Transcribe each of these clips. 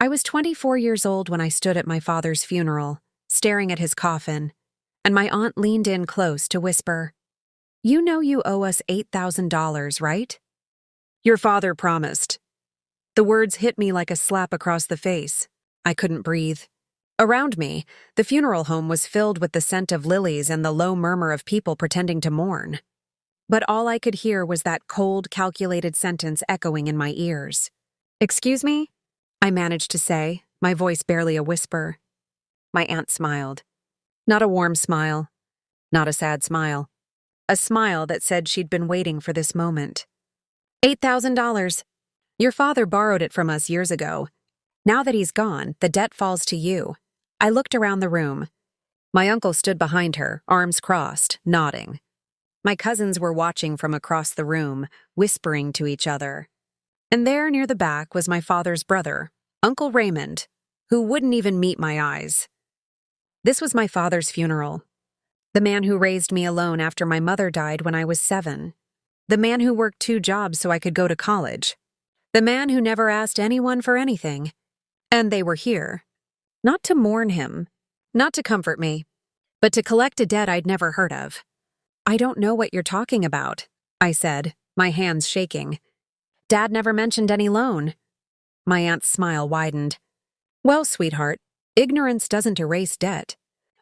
I was 24 years old when I stood at my father's funeral, staring at his coffin, and my aunt leaned in close to whisper, "You know you owe us $8,000, right?" "Your father promised." The words hit me like a slap across the face. I couldn't breathe. Around me, the funeral home was filled with the scent of lilies and the low murmur of people pretending to mourn. But all I could hear was that cold, calculated sentence echoing in my ears. "Excuse me?" I managed to say, my voice barely a whisper. My aunt smiled. Not a warm smile. Not a sad smile. A smile that said she'd been waiting for this moment. $8,000. Your father borrowed it from us years ago. Now that he's gone, the debt falls to you. I looked around the room. My uncle stood behind her, arms crossed, nodding. My cousins were watching from across the room, whispering to each other. And there near the back was my father's brother, Uncle Raymond, who wouldn't even meet my eyes. This was my father's funeral. The man who raised me alone after my mother died when I was 7. The man who worked 2 jobs so I could go to college. The man who never asked anyone for anything. And they were here. Not to mourn him, not to comfort me, but to collect a debt I'd never heard of. "I don't know what you're talking about," I said, my hands shaking. "Dad never mentioned any loan." My aunt's smile widened. "Well, sweetheart, ignorance doesn't erase debt.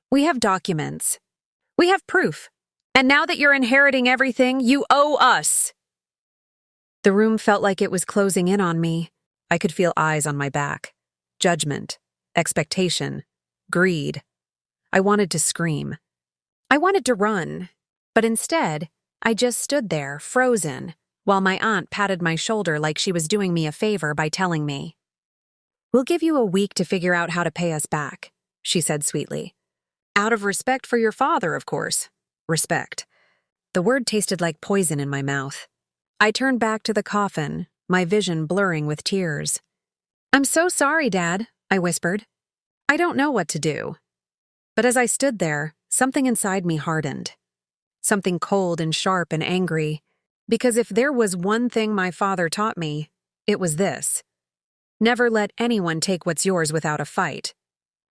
We have documents. We have proof. And now that you're inheriting everything, you owe us." The room felt like it was closing in on me. I could feel eyes on my back. Judgment, expectation, greed. I wanted to scream. I wanted to run. But instead, I just stood there, frozen, while my aunt patted my shoulder like she was doing me a favor by telling me, "We'll give you a week to figure out how to pay us back," she said sweetly. "Out of respect for your father, of course." Respect. The word tasted like poison in my mouth. I turned back to the coffin, my vision blurring with tears. "I'm so sorry, Dad," I whispered. "I don't know what to do." But as I stood there, something inside me hardened. Something cold and sharp and angry. Because if there was one thing my father taught me, it was this. Never let anyone take what's yours without a fight.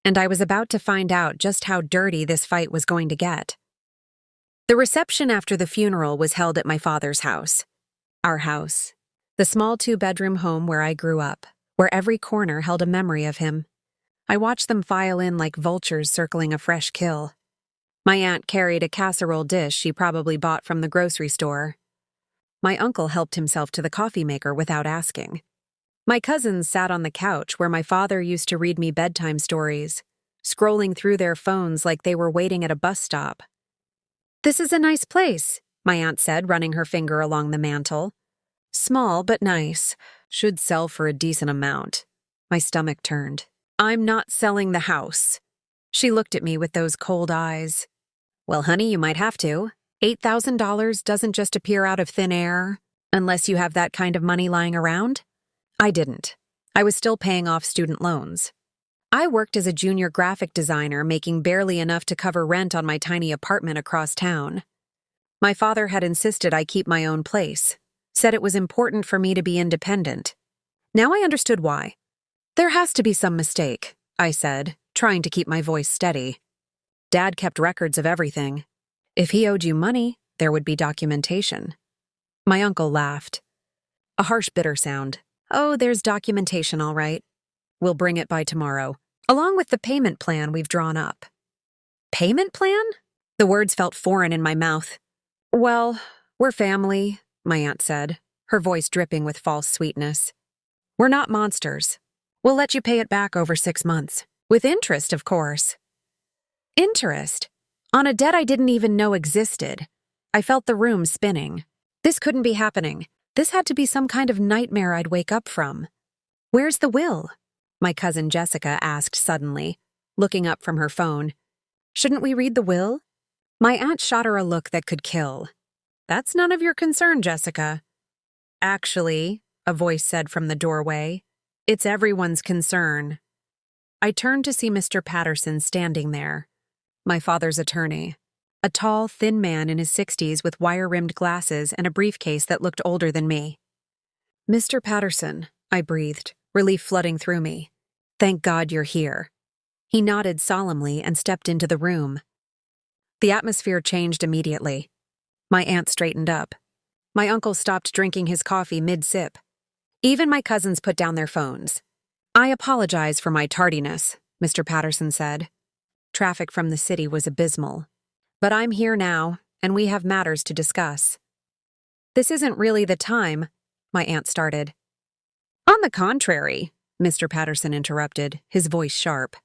And I was about to find out just how dirty this fight was going to get. The reception after the funeral was held at my father's house. Our house. The small 2-bedroom home where I grew up, where every corner held a memory of him. I watched them file in like vultures circling a fresh kill. My aunt carried a casserole dish she probably bought from the grocery store. My uncle helped himself to the coffee maker without asking. My cousins sat on the couch where my father used to read me bedtime stories, scrolling through their phones like they were waiting at a bus stop. "This is a nice place," my aunt said, running her finger along the mantel. "Small but nice. Should sell for a decent amount." My stomach turned. "I'm not selling the house." She looked at me with those cold eyes. "Well, honey, you might have to. $8,000 doesn't just appear out of thin air, unless you have that kind of money lying around." I didn't. I was still paying off student loans. I worked as a junior graphic designer, making barely enough to cover rent on my tiny apartment across town. My father had insisted I keep my own place, said it was important for me to be independent. Now I understood why. "There has to be some mistake," I said, trying to keep my voice steady. "Dad kept records of everything. If he owed you money, there would be documentation." My uncle laughed. A harsh, bitter sound. "Oh, there's documentation, all right. We'll bring it by tomorrow, along with the payment plan we've drawn up." "Payment plan?" The words felt foreign in my mouth. "Well, we're family," my aunt said, her voice dripping with false sweetness. "We're not monsters. We'll let you pay it back over 6 months. With interest, of course." Interest? On a debt I didn't even know existed. I felt the room spinning. This couldn't be happening. This had to be some kind of nightmare I'd wake up from. "Where's the will?" my cousin Jessica asked suddenly, looking up from her phone. "Shouldn't we read the will?" My aunt shot her a look that could kill. "That's none of your concern, Jessica." "Actually," a voice said from the doorway, "it's everyone's concern." I turned to see Mr. Patterson standing there, my father's attorney, a tall, thin man in his 60s with wire-rimmed glasses and a briefcase that looked older than me. "Mr. Patterson," I breathed, relief flooding through me. Thank God you're here." He nodded solemnly and stepped into the room. The atmosphere changed immediately. My aunt straightened up. My uncle stopped drinking his coffee mid-sip. Even my cousins put down their phones. "I apologize for my tardiness," Mr. Patterson said. Traffic from the city was abysmal. "But I'm here now, and we have matters to discuss." "This isn't really the time," my aunt started. "On the contrary," Mr. Patterson interrupted, his voice sharp.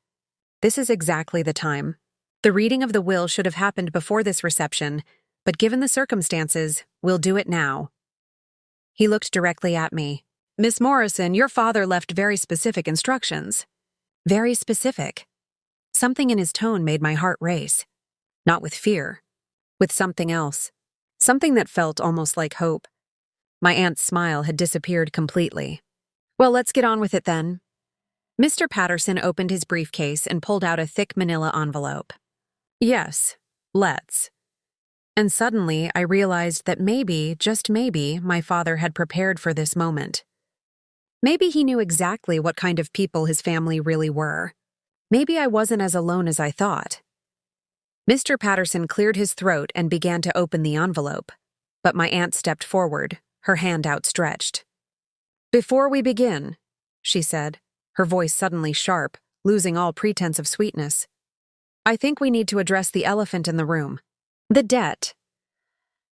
"This is exactly the time. The reading of the will should have happened before this reception, but given the circumstances, we'll do it now." He looked directly at me. "Miss Morrison, your father left very specific instructions." Very specific. Something in his tone made my heart race. Not with fear, with something else. Something that felt almost like hope. My aunt's smile had disappeared completely. "Well, let's get on with it then." Mr. Patterson opened his briefcase and pulled out a thick manila envelope. "Yes, let's." And suddenly I realized that maybe, just maybe, my father had prepared for this moment. Maybe he knew exactly what kind of people his family really were. Maybe I wasn't as alone as I thought. Mr. Patterson cleared his throat and began to open the envelope, but my aunt stepped forward, her hand outstretched. "Before we begin," she said, her voice suddenly sharp, losing all pretense of sweetness, "I think we need to address the elephant in the room. The debt."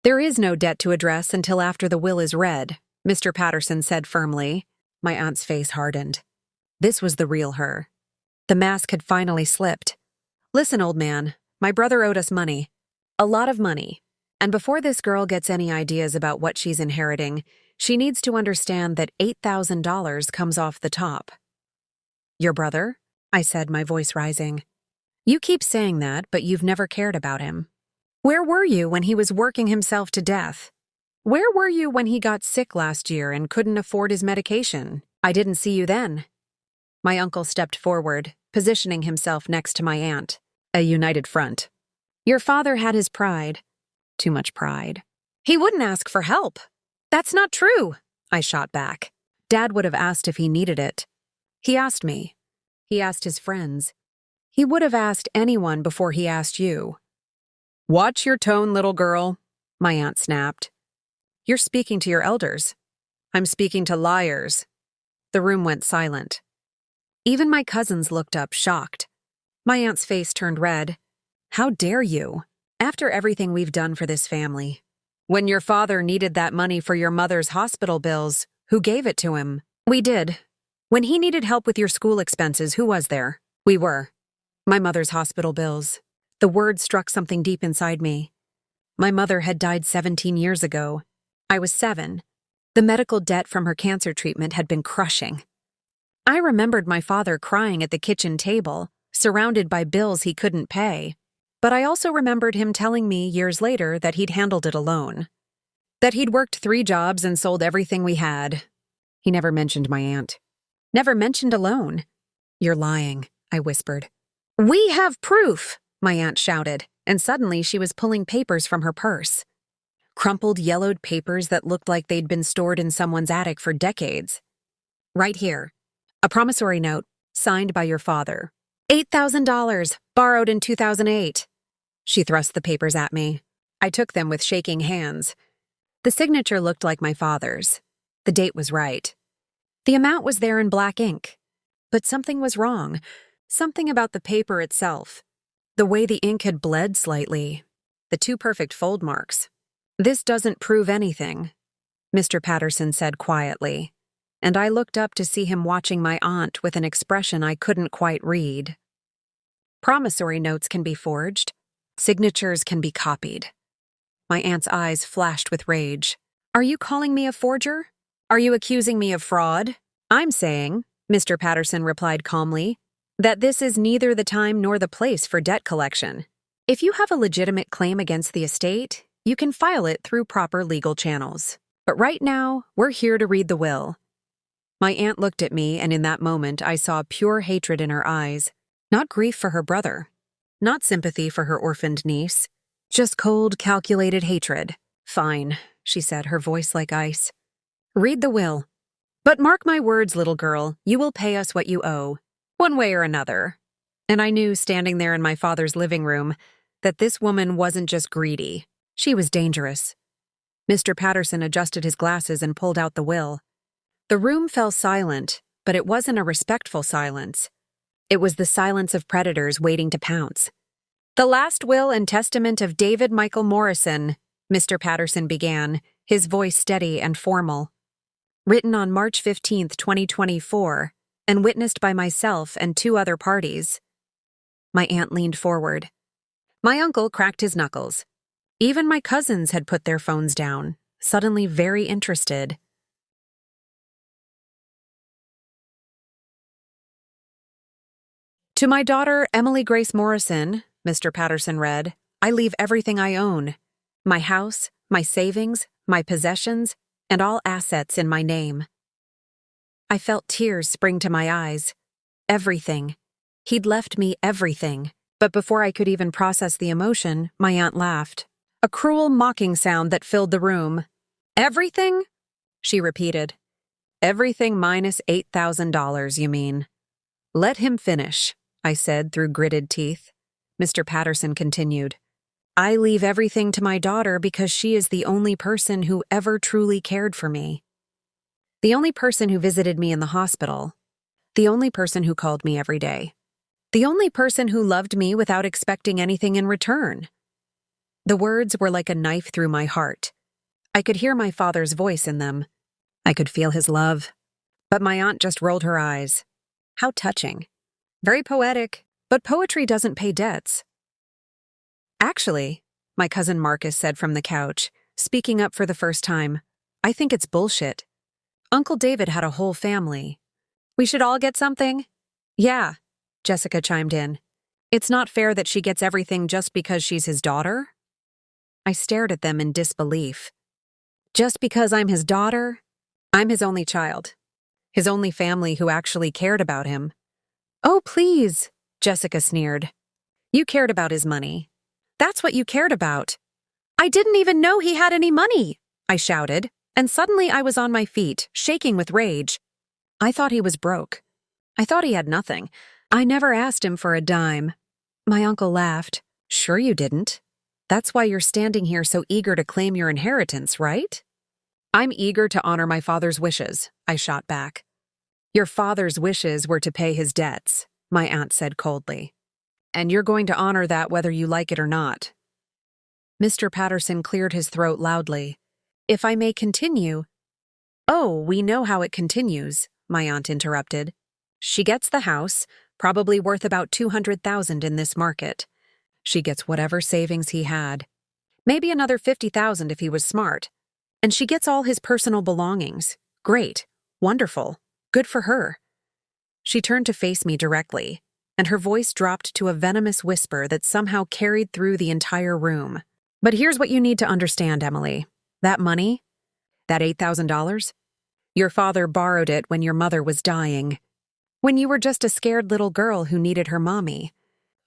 "There is no debt to address until after the will is read," Mr. Patterson said firmly. My aunt's face hardened. This was the real her. The mask had finally slipped. "Listen, old man, my brother owed us money. A lot of money. And before this girl gets any ideas about what she's inheriting, she needs to understand that $8,000 comes off the top." "Your brother?" I said, my voice rising. "You keep saying that, but you've never cared about him. Where were you when he was working himself to death? Where were you when he got sick last year and couldn't afford his medication? I didn't see you then." My uncle stepped forward, positioning himself next to my aunt. A united front. "Your father had his pride." Too much pride. "He wouldn't ask for help." "That's not true," I shot back. "Dad would have asked if he needed it. He asked me. He asked his friends. He would have asked anyone before he asked you." "Watch your tone, little girl," my aunt snapped. "You're speaking to your elders." "I'm speaking to liars." The room went silent. Even my cousins looked up, shocked. My aunt's face turned red. "How dare you? After everything we've done for this family. When your father needed that money for your mother's hospital bills, who gave it to him?" "We did. When he needed help with your school expenses, who was there?" "We were." My mother's hospital bills. The word struck something deep inside me. My mother had died 17 years ago. I was 7. The medical debt from her cancer treatment had been crushing. I remembered my father crying at the kitchen table, surrounded by bills he couldn't pay. But I also remembered him telling me years later that he'd handled it alone. That he'd worked 3 jobs and sold everything we had. He never mentioned my aunt. Never mentioned alone. "You're lying," I whispered. "We have proof," my aunt shouted, and suddenly she was pulling papers from her purse. Crumpled, yellowed papers that looked like they'd been stored in someone's attic for decades. "Right here. A promissory note, signed by your father. $8,000, borrowed in 2008. She thrust the papers at me. I took them with shaking hands. The signature looked like my father's. The date was right. The amount was there in black ink. But something was wrong. Something about the paper itself. The way the ink had bled slightly. The 2 perfect fold marks. "This doesn't prove anything," Mr. Patterson said quietly, and I looked up to see him watching my aunt with an expression I couldn't quite read. "Promissory notes can be forged. Signatures can be copied." My aunt's eyes flashed with rage. "Are you calling me a forger? Are you accusing me of fraud?" "I'm saying," Mr. Patterson replied calmly, "that this is neither the time nor the place for debt collection. If you have a legitimate claim against the estate, you can file it through proper legal channels. But right now, we're here to read the will." My aunt looked at me, and in that moment I saw pure hatred in her eyes. Not grief for her brother. Not sympathy for her orphaned niece. Just cold, calculated hatred. "Fine," she said, her voice like ice. "Read the will. But mark my words, little girl, you will pay us what you owe. one way or another. And I knew, standing there in my father's living room, that this woman wasn't just greedy. She was dangerous. Mr. Patterson adjusted his glasses and pulled out the will. The room fell silent, but it wasn't a respectful silence. It was the silence of predators waiting to pounce. "The last will and testament of David Michael Morrison," Mr. Patterson began, his voice steady and formal. "Written on March 15th, 2024, and witnessed by myself and 2 other parties." My aunt leaned forward. My uncle cracked his knuckles. Even my cousins had put their phones down, suddenly very interested. "To my daughter, Emily Grace Morrison," Mr. Patterson read, "I leave everything I own. My house, my savings, my possessions, and all assets in my name." I felt tears spring to my eyes. Everything. He'd left me everything. But before I could even process the emotion, my aunt laughed. A cruel, mocking sound that filled the room. "Everything?" she repeated. "Everything minus $8,000, you mean." "Let him finish," I said through gritted teeth. Mr. Patterson continued. "I leave everything to my daughter because she is the only person who ever truly cared for me. The only person who visited me in the hospital. The only person who called me every day. The only person who loved me without expecting anything in return." The words were like a knife through my heart. I could hear my father's voice in them. I could feel his love. But my aunt just rolled her eyes. How touching. Very poetic, but poetry doesn't pay debts. "Actually," my cousin Marcus said from the couch, speaking up for the first time, "I think it's bullshit. Uncle David had a whole family. We should all get something?" "Yeah," Jessica chimed in. "It's not fair that she gets everything just because she's his daughter?" I stared at them in disbelief. Just because I'm his daughter? I'm his only child. His only family who actually cared about him. "Oh, please," Jessica sneered. "You cared about his money. That's what you cared about." "I didn't even know he had any money," I shouted, and suddenly I was on my feet, shaking with rage. I thought he was broke. I thought he had nothing. I never asked him for a dime. My uncle laughed. "Sure you didn't. That's why you're standing here so eager to claim your inheritance, right?" "I'm eager to honor my father's wishes," I shot back. "Your father's wishes were to pay his debts," my aunt said coldly. "And you're going to honor that whether you like it or not." Mr. Patterson cleared his throat loudly. "If I may continue—" "Oh, we know how it continues," my aunt interrupted. "She gets the house, probably worth about $200,000 in this market. She gets whatever savings he had. Maybe another $50,000 if he was smart. And she gets all his personal belongings. Great. Wonderful. Good for her." She turned to face me directly, and her voice dropped to a venomous whisper that somehow carried through the entire room. "But here's what you need to understand, Emily. That money, that $8,000, your father borrowed it when your mother was dying. When you were just a scared little girl who needed her mommy.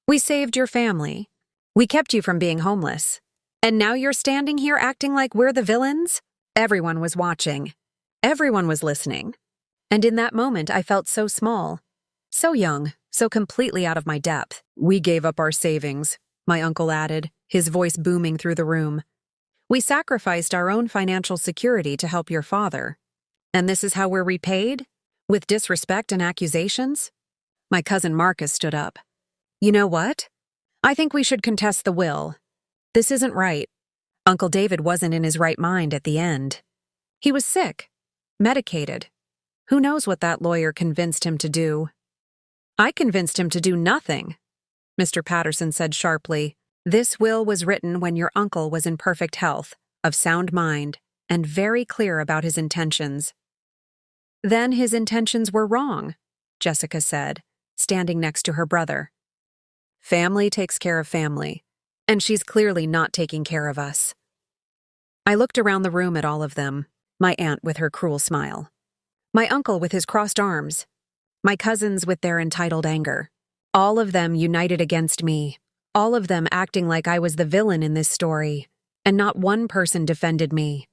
We saved your family. We kept you from being homeless. And now you're standing here acting like we're the villains?" Everyone was watching. Everyone was listening. And in that moment, I felt so small. So young, so completely out of my depth. "We gave up our savings," my uncle added, his voice booming through the room. "We sacrificed our own financial security to help your father. And this is how we're repaid? With disrespect and accusations?" My cousin Marcus stood up. "You know what? I think we should contest the will. This isn't right. Uncle David wasn't in his right mind at the end. He was sick, medicated. Who knows what that lawyer convinced him to do?" "I convinced him to do nothing," Mr. Patterson said sharply. "This will was written when your uncle was in perfect health, of sound mind, and very clear about his intentions." "Then his intentions were wrong," Jessica said, standing next to her brother. "Family takes care of family, and she's clearly not taking care of us." I looked around the room at all of them, my aunt with her cruel smile, my uncle with his crossed arms, my cousins with their entitled anger. All of them united against me, all of them acting like I was the villain in this story, and not one person defended me.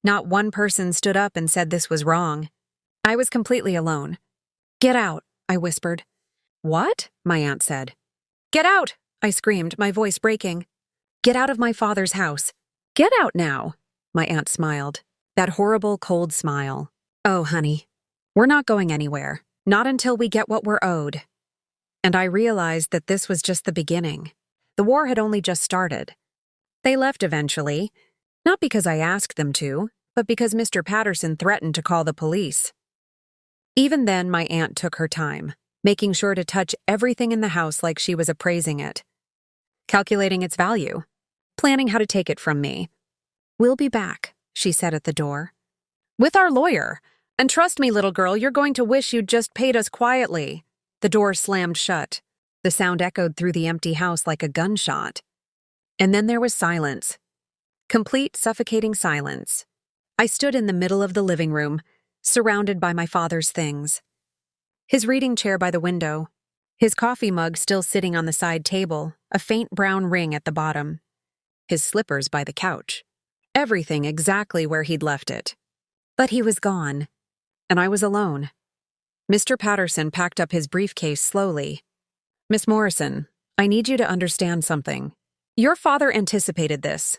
Not one person stood up and said this was wrong. I was completely alone. "Get out," I whispered. What? My aunt said. Get out! I screamed, my voice breaking. Get out of my father's house. Get out now! My aunt smiled. That horrible, cold smile. Oh, honey, we're not going anywhere. Not until we get what we're owed. And I realized that this was just the beginning. The war had only just started. They left eventually, not because I asked them to, but because Mr. Patterson threatened to call the police. Even then, my aunt took her time, making sure to touch everything in the house like she was appraising it, calculating its value, planning how to take it from me. We'll be back, she said at the door. With our lawyer. And trust me, little girl, you're going to wish you'd just paid us quietly. The door slammed shut. The sound echoed through the empty house like a gunshot. And then there was silence. Complete, suffocating silence. I stood in the middle of the living room, surrounded by my father's things. His reading chair by the window, his coffee mug still sitting on the side table, a faint brown ring at the bottom. His slippers by the couch. Everything exactly where he'd left it. But he was gone, and I was alone. Mr. Patterson packed up his briefcase slowly. Miss Morrison, I need you to understand something. Your father anticipated this.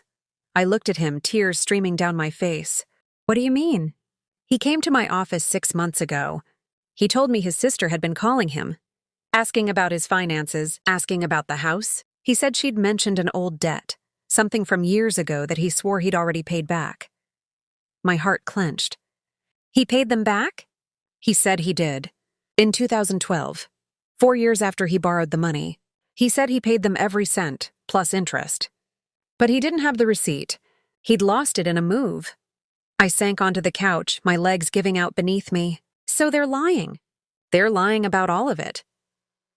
I looked at him, tears streaming down my face. What do you mean? He came to my office 6 months ago. He told me his sister had been calling him, asking about his finances, asking about the house. He said she'd mentioned an old debt, something from years ago that he swore he'd already paid back. My heart clenched. He paid them back? He said he did. In 2012, 4 years after he borrowed the money, he said he paid them every cent, plus interest. But he didn't have the receipt. He'd lost it in a move. I sank onto the couch, my legs giving out beneath me. So they're lying. They're lying about all of it.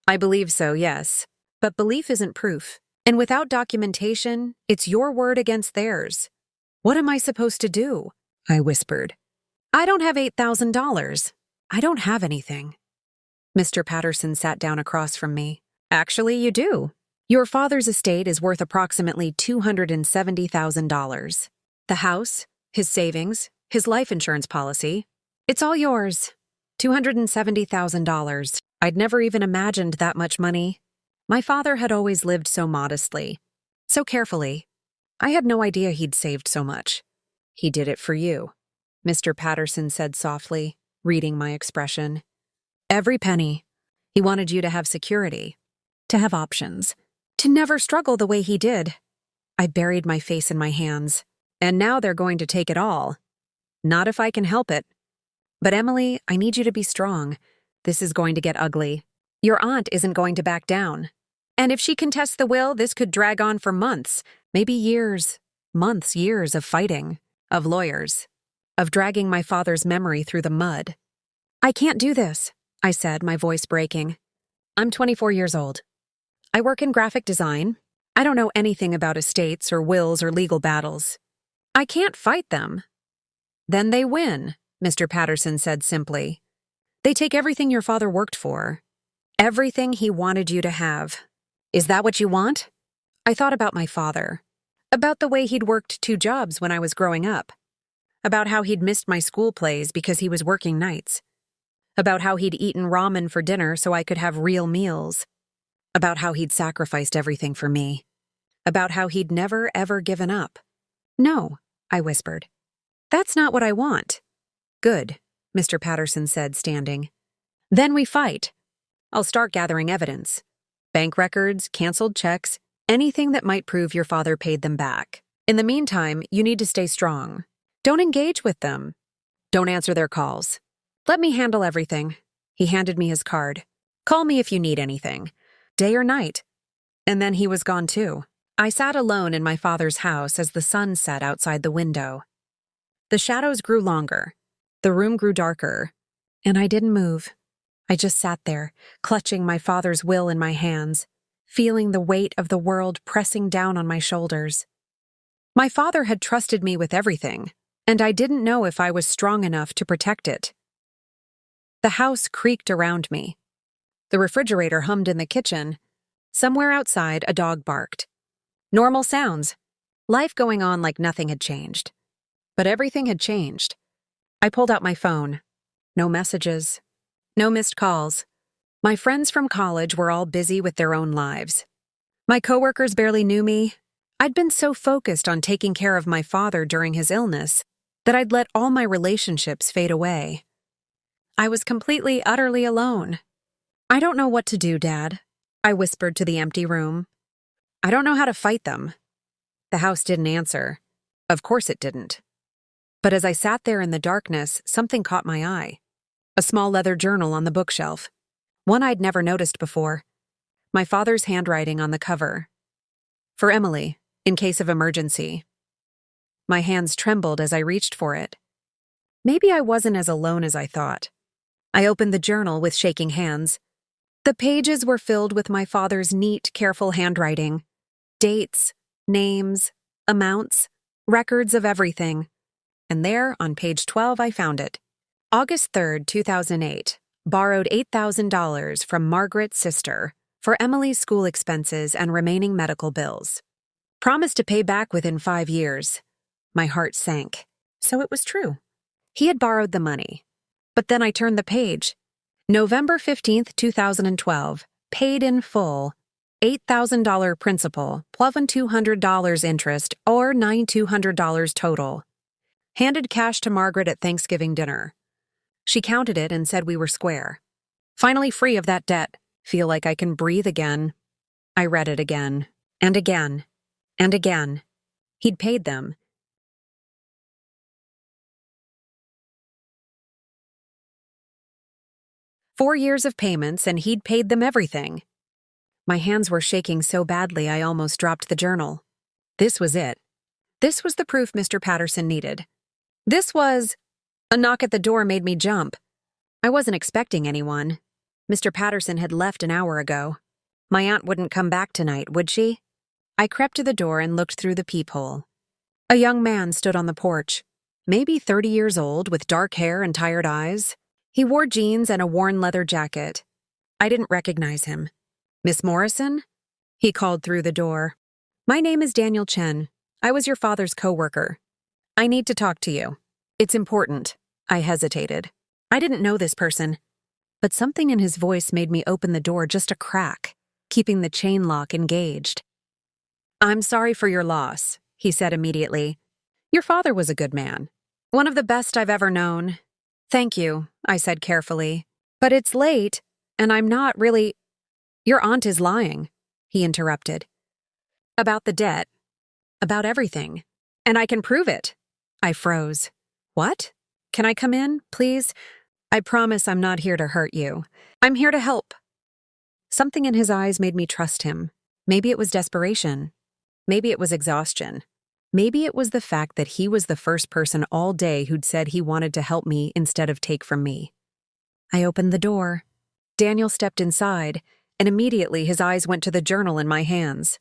I believe so, yes. But belief isn't proof. And without documentation, it's your word against theirs. What am I supposed to do? I whispered. I don't have $8,000. I don't have anything. Mr. Patterson sat down across from me. Actually, you do. Your father's estate is worth approximately $270,000. The house, his savings, his life insurance policy, it's all yours. $270,000. I'd never even imagined that much money. My father had always lived so modestly, so carefully. I had no idea he'd saved so much. He did it for you, Mr. Patterson said softly, reading my expression. Every penny. He wanted you to have security, to have options, to never struggle the way he did. I buried my face in my hands. And now they're going to take it all. Not if I can help it. But Emily, I need you to be strong. This is going to get ugly. Your aunt isn't going to back down. And if she contests the will, this could drag on for months, maybe years. Months, years of fighting, of lawyers, of dragging my father's memory through the mud. I can't do this, I said, my voice breaking. I'm 24 years old. I work in graphic design. I don't know anything about estates or wills or legal battles. I can't fight them. Then they win, Mr. Patterson said simply. They take everything your father worked for. Everything he wanted you to have. Is that what you want? I thought about my father. About the way he'd worked 2 jobs when I was growing up. About how he'd missed my school plays because he was working nights. About how he'd eaten ramen for dinner so I could have real meals. About how he'd sacrificed everything for me. About how he'd never, ever given up. No, I whispered. That's not what I want. Good, Mr. Patterson said, standing. Then we fight. I'll start gathering evidence. Bank records, canceled checks, anything that might prove your father paid them back. In the meantime, you need to stay strong. Don't engage with them. Don't answer their calls. Let me handle everything. He handed me his card. Call me if you need anything, day or night. And then he was gone too. I sat alone in my father's house as the sun set outside the window. The shadows grew longer. The room grew darker. And I didn't move. I just sat there, clutching my father's will in my hands, feeling the weight of the world pressing down on my shoulders. My father had trusted me with everything, and I didn't know if I was strong enough to protect it. The house creaked around me. The refrigerator hummed in the kitchen. Somewhere outside, a dog barked. Normal sounds. Life going on like nothing had changed. But everything had changed. I pulled out my phone. No messages. No missed calls. My friends from college were all busy with their own lives. My coworkers barely knew me. I'd been so focused on taking care of my father during his illness that I'd let all my relationships fade away. I was completely, utterly alone. "I don't know what to do, Dad," I whispered to the empty room. "I don't know how to fight them." The house didn't answer. Of course it didn't. But as I sat there in the darkness, something caught my eye. A small leather journal on the bookshelf. One I'd never noticed before. My father's handwriting on the cover. "For Emily, in case of emergency." My hands trembled as I reached for it. Maybe I wasn't as alone as I thought. I opened the journal with shaking hands. The pages were filled with my father's neat, careful handwriting. Dates, names, amounts, records of everything. And there, on page 12, I found it. August 3rd, 2008. Borrowed $8,000 from Margaret's sister for Emily's school expenses and remaining medical bills. Promised to pay back within 5 years. My heart sank. So it was true. He had borrowed the money. But then I turned the page. November 15th, 2012. Paid in full. $8,000 principal, plus $200 interest, or $9,200 total. Handed cash to Margaret at Thanksgiving dinner. She counted it and said we were square. Finally free of that debt. Feel like I can breathe again. I read it again, and again, and again. He'd paid them. "4 years of payments, and he'd paid them everything." My hands were shaking so badly I almost dropped the journal. This was it. This was the proof Mr. Patterson needed. This was... A knock at the door made me jump. I wasn't expecting anyone. Mr. Patterson had left an hour ago. My aunt wouldn't come back tonight, would she? I crept to the door and looked through the peephole. A young man stood on the porch, maybe 30 years old, with dark hair and tired eyes. He wore jeans and a worn leather jacket. I didn't recognize him. "Miss Morrison?" He called through the door. "My name is Daniel Chen. I was your father's coworker. I need to talk to you. It's important." I hesitated. I didn't know this person, but something in his voice made me open the door just a crack, keeping the chain lock engaged. "I'm sorry for your loss," he said immediately. "Your father was a good man. One of the best I've ever known." "Thank you," I said carefully. "But it's late, and I'm not really—" "Your aunt is lying," he interrupted. "About the debt. About everything. And I can prove it." I froze. "What? Can I come in, please? I promise I'm not here to hurt you. I'm here to help." Something in his eyes made me trust him. Maybe it was desperation. Maybe it was exhaustion. Maybe it was the fact that he was the first person all day who'd said he wanted to help me instead of take from me. I opened the door. Daniel stepped inside, and immediately his eyes went to the journal in my hands.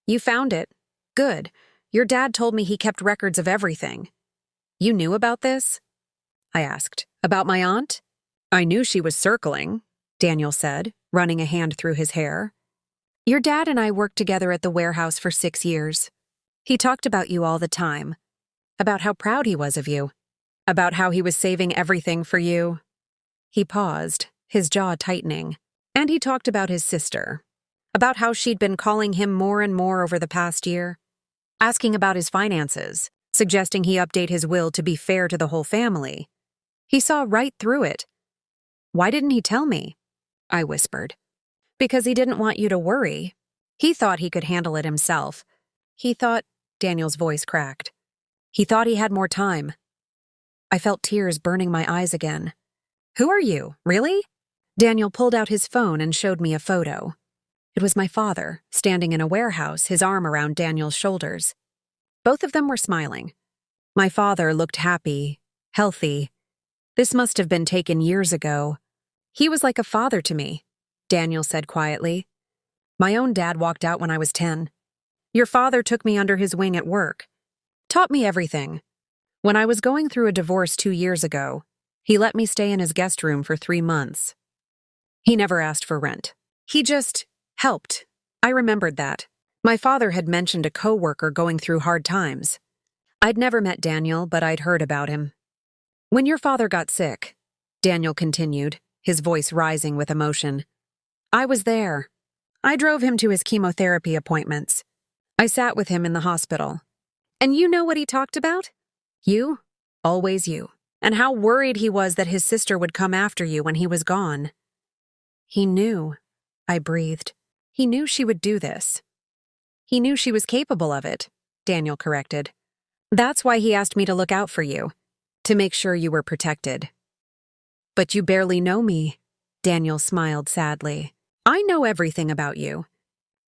"You found it. Good. Your dad told me he kept records of everything." "You knew about this?" I asked. "About my aunt?" "I knew she was circling," Daniel said, running a hand through his hair. "Your dad and I worked together at the warehouse for 6 years. He talked about you all the time. About how proud he was of you. About how he was saving everything for you." He paused, his jaw tightening. "And he talked about his sister. About how she'd been calling him more and more over the past year. Asking about his finances, suggesting he update his will to be fair to the whole family. He saw right through it." "Why didn't he tell me?" I whispered. "Because he didn't want you to worry. He thought he could handle it himself. He thought—" Daniel's voice cracked. "He thought he had more time." I felt tears burning my eyes again. "Who are you, really?" Daniel pulled out his phone and showed me a photo. It was my father, standing in a warehouse, his arm around Daniel's shoulders. Both of them were smiling. My father looked happy, healthy. This must have been taken years ago. "He was like a father to me," Daniel said quietly. "My own dad walked out when I was 10. Your father took me under his wing at work. Taught me everything. When I was going through a divorce 2 years ago, he let me stay in his guest room for 3 months. He never asked for rent. He just helped. I remembered that. My father had mentioned a coworker going through hard times. I'd never met Daniel, but I'd heard about him. When your father got sick," Daniel continued, his voice rising with emotion. I was there. I drove him to his chemotherapy appointments. I sat with him in the hospital. And you know what he talked about? You. Always you. And how worried he was that his sister would come after you when he was gone. He knew, I breathed. He knew she would do this. He knew she was capable of it, Daniel corrected. That's why he asked me to look out for you, to make sure you were protected. But you barely know me, Daniel smiled sadly. I know everything about you.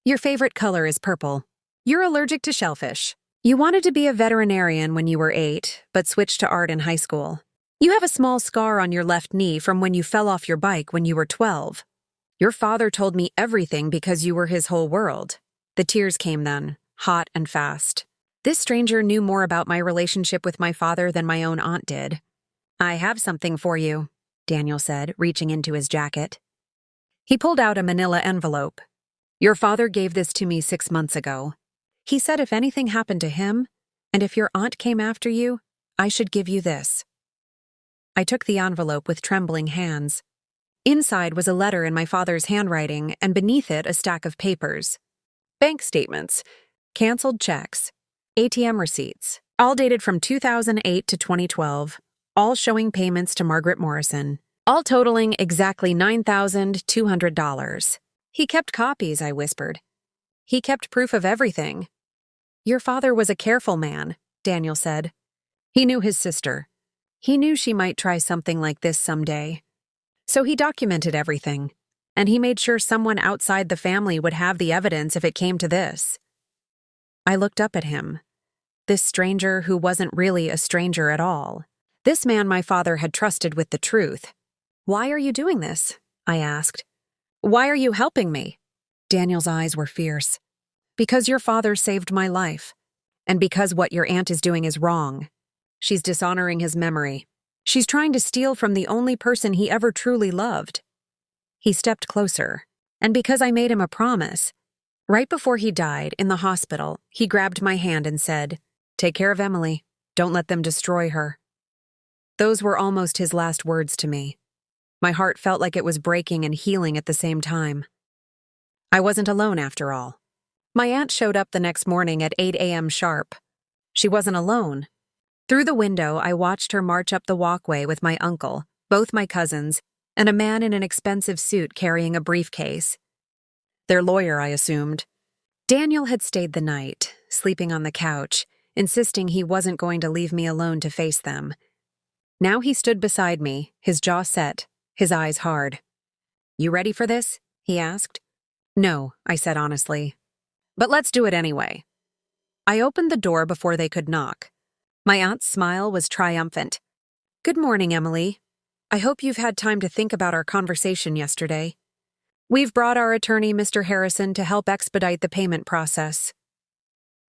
Your favorite color is purple. You're allergic to shellfish. You wanted to be a veterinarian when you were 8, but switched to art in high school. You have a small scar on your left knee from when you fell off your bike when you were 12. Your father told me everything because you were his whole world. The tears came then, hot and fast. This stranger knew more about my relationship with my father than my own aunt did. I have something for you, Daniel said, reaching into his jacket. He pulled out a manila envelope. Your father gave this to me 6 months ago. He said if anything happened to him, and if your aunt came after you, I should give you this. I took the envelope with trembling hands. Inside was a letter in my father's handwriting, and beneath it a stack of papers. Bank statements, canceled checks, ATM receipts, all dated from 2008 to 2012, all showing payments to Margaret Morrison, all totaling exactly $9,200. He kept copies, I whispered. He kept proof of everything. Your father was a careful man, Daniel said. He knew his sister. He knew she might try something like this someday. So he documented everything, and he made sure someone outside the family would have the evidence if it came to this. I looked up at him. This stranger who wasn't really a stranger at all. This man my father had trusted with the truth. Why are you doing this? I asked. Why are you helping me? Daniel's eyes were fierce. Because your father saved my life. And because what your aunt is doing is wrong. She's dishonoring his memory. She's trying to steal from the only person he ever truly loved. He stepped closer. And because I made him a promise, right before he died in the hospital, he grabbed my hand and said, "Take care of Emily. Don't let them destroy her." Those were almost his last words to me. My heart felt like it was breaking and healing at the same time. I wasn't alone after all. My aunt showed up the next morning at 8 a.m. sharp. She wasn't alone. Through the window, I watched her march up the walkway with my uncle, both my cousins, and a man in an expensive suit carrying a briefcase. Their lawyer, I assumed. Daniel had stayed the night, sleeping on the couch, insisting he wasn't going to leave me alone to face them. Now he stood beside me, his jaw set, his eyes hard. You ready for this? He asked. No, I said honestly. But let's do it anyway. I opened the door before they could knock. My aunt's smile was triumphant. Good morning, Emily. I hope you've had time to think about our conversation yesterday. We've brought our attorney, Mr. Harrison, to help expedite the payment process.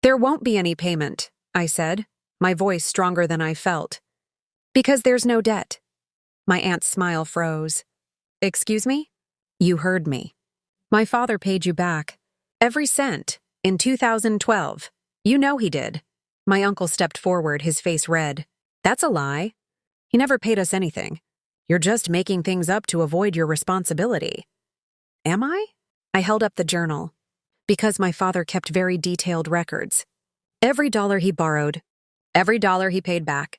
There won't be any payment, I said, my voice stronger than I felt. Because there's no debt. My aunt's smile froze. Excuse me? You heard me. My father paid you back. Every cent. In 2012. You know he did. My uncle stepped forward, his face red. That's a lie. He never paid us anything. You're just making things up to avoid your responsibility. Am I? I held up the journal. Because my father kept very detailed records. Every dollar he borrowed. Every dollar he paid back.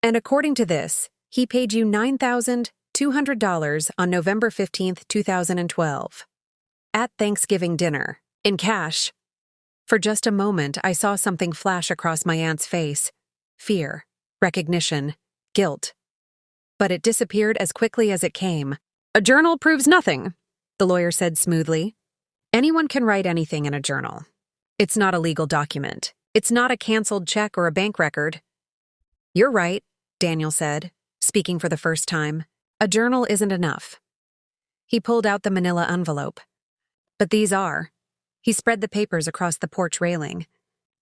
And according to this, he paid you $9,200 on November 15th, 2012. At Thanksgiving dinner. In cash. For just a moment, I saw something flash across my aunt's face. Fear, recognition, guilt. But it disappeared as quickly as it came. A journal proves nothing, the lawyer said smoothly. Anyone can write anything in a journal. It's not a legal document. It's not a canceled check or a bank record. You're right, Daniel said, speaking for the first time. A journal isn't enough. He pulled out the manila envelope. But these are. He spread the papers across the porch railing.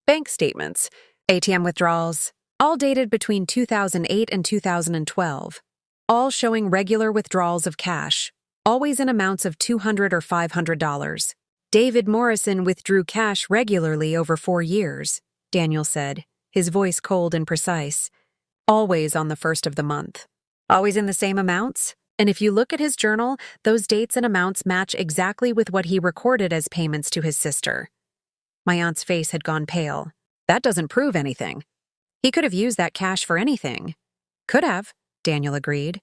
Bank statements, ATM withdrawals, all dated between 2008 and 2012, all showing regular withdrawals of cash, always in amounts of $200 or $500. David Morrison withdrew cash regularly over 4 years, Daniel said, his voice cold and precise. Always on the first of the month. Always in the same amounts? And if you look at his journal, those dates and amounts match exactly with what he recorded as payments to his sister. My aunt's face had gone pale. That doesn't prove anything. He could have used that cash for anything. Could have, Daniel agreed.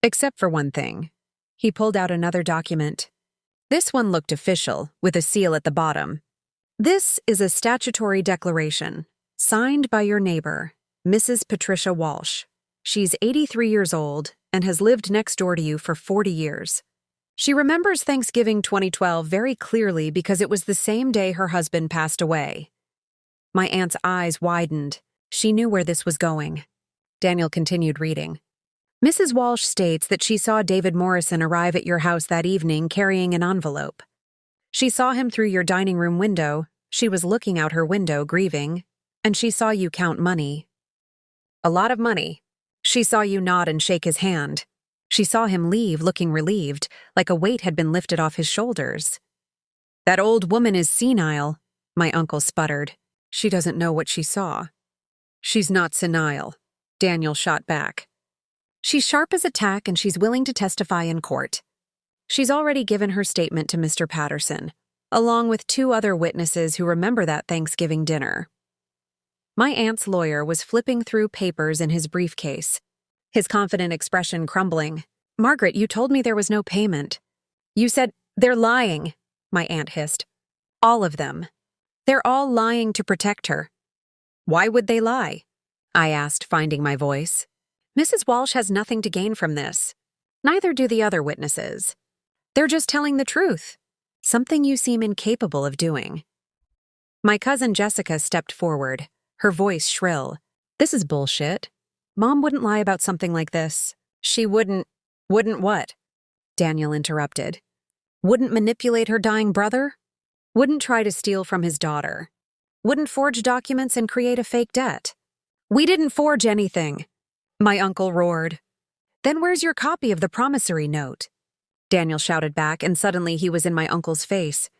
Except for one thing. He pulled out another document. This one looked official, with a seal at the bottom. This is a statutory declaration, signed by your neighbor, Mrs. Patricia Walsh. She's 83 years old and has lived next door to you for 40 years. She remembers Thanksgiving 2012 very clearly because it was the same day her husband passed away. My aunt's eyes widened. She knew where this was going. Daniel continued reading. Mrs. Walsh states that she saw David Morrison arrive at your house that evening carrying an envelope. She saw him through your dining room window. She was looking out her window, grieving, and she saw you count money. A lot of money. She saw you nod and shake his hand. She saw him leave looking relieved, like a weight had been lifted off his shoulders. That old woman is senile, my uncle sputtered. She doesn't know what she saw. She's not senile, Daniel shot back. She's sharp as a tack and she's willing to testify in court. She's already given her statement to Mr. Patterson, along with 2 other witnesses who remember that Thanksgiving dinner. My aunt's lawyer was flipping through papers in his briefcase, his confident expression crumbling. Margaret, you told me there was no payment. You said, they're lying, my aunt hissed. All of them. They're all lying to protect her. Why would they lie? I asked, finding my voice. Mrs. Walsh has nothing to gain from this. Neither do the other witnesses. They're just telling the truth, something you seem incapable of doing. My cousin Jessica stepped forward, her voice shrill. This is bullshit. Mom wouldn't lie about something like this. She wouldn't what? Daniel interrupted. Wouldn't manipulate her dying brother? Wouldn't try to steal from his daughter? Wouldn't forge documents and create a fake debt? We didn't forge anything, my uncle roared. Then where's your copy of the promissory note? Daniel shouted back, and suddenly he was in my uncle's face.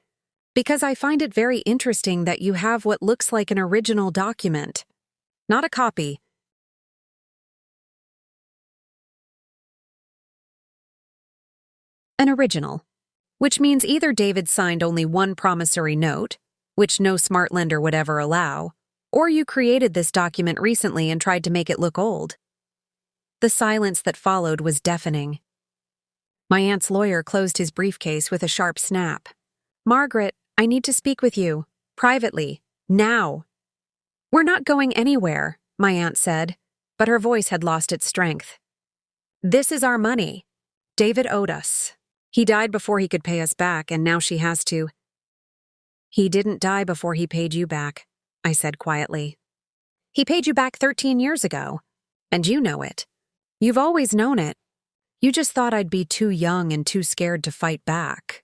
Because I find it very interesting that you have what looks like an original document. Not a copy. An original. Which means either David signed only one promissory note, which no smart lender would ever allow, or you created this document recently and tried to make it look old. The silence that followed was deafening. My aunt's lawyer closed his briefcase with a sharp snap. Margaret, I need to speak with you, privately, now. We're not going anywhere, my aunt said, but her voice had lost its strength. This is our money. David owed us. He died before he could pay us back, and now she has to. He didn't die before he paid you back, I said quietly. He paid you back 13 years ago, and you know it. You've always known it. You just thought I'd be too young and too scared to fight back.